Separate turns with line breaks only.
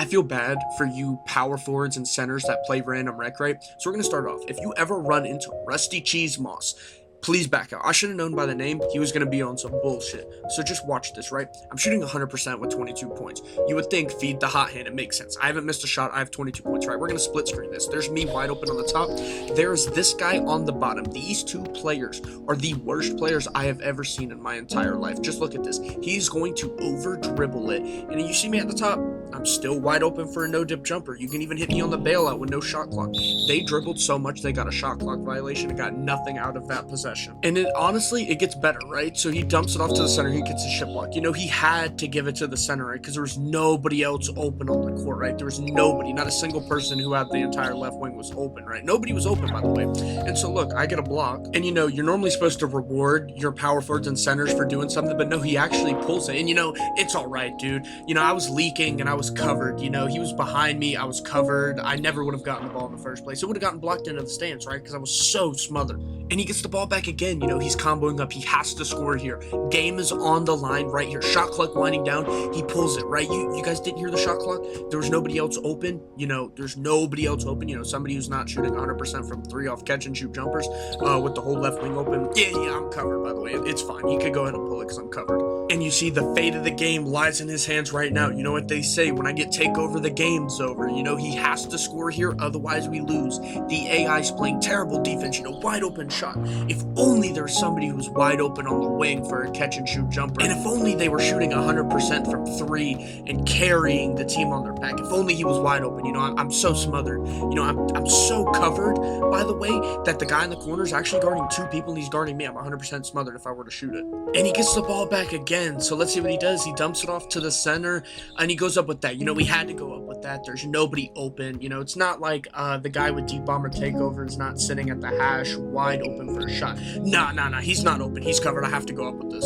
I feel bad for you power forwards and centers that play random rec, right? So we're going to start off. If you ever run into Rusty Cheese Moss, please back out. I should have known by the name he was going to be on some bullshit. So just watch this, right? I'm shooting 100% with 22 points. You would think feed the hot hand. It makes sense. I haven't missed a shot. I have 22 points, right? We're going to split screen this. There's me wide open on the top. There's this guy on the bottom. These two players are the worst players I have ever seen in my entire life. Just look at this. He's going to over dribble it. And you see me at the top? I'm still wide open for a no-dip jumper. You can even hit me on the bailout with no shot clock. They dribbled so much they got a shot clock violation and got nothing out of that possession. And honestly, it gets better, right? So he dumps it off to the center. He gets a shit block. You know, he had to give it to the center, right? Because there was nobody else open on the court, right? There was nobody. Not a single person who had the entire left wing was open, right? Nobody was open, by the way. And so, look, I get a block. And, you know, you're normally supposed to reward your power forwards and centers for doing something. But no, he actually pulls it. And, you know, it's all right, dude. You know, I was leaking and I was covered. You know, he was behind me. I was covered. I never would have gotten the ball in the first place. It would have gotten blocked into the stands, right? Because I was so smothered. And he gets the ball back again. You know, he's comboing up. He has to score here. Game is on the line right here. Shot clock winding down. He pulls it, right? You guys didn't hear the shot clock? There was nobody else open. You know, there's nobody else open. You know, somebody who's not shooting 100% from three off catch and shoot jumpers with the whole left wing open. Yeah, I'm covered, by the way. It's fine. He could go ahead and pull it because I'm covered. And you see the fate of the game lies in his hands right now. You know what they say, when I get take over, the game's over. You know, he has to score here, otherwise we lose. The AI's playing terrible defense, you know, wide open shot. If only there was somebody who was wide open on the wing for a catch and shoot jumper. And if only they were shooting 100% from three and carrying the team on their back. If only he was wide open. You know, I'm so smothered. You know, I'm so covered, by the way, that the guy in the corner is actually guarding two people and he's guarding me. I'm 100% smothered if I were to shoot it. And he gets the ball back again. So let's see what he does. He dumps it off to the center and he goes up with that. You know, we had to go up with that. There's nobody open. You know, it's not like the guy with deep bomber takeover is not sitting at the hash wide open for a shot. Nah. He's not open. He's covered. I have to go up with this.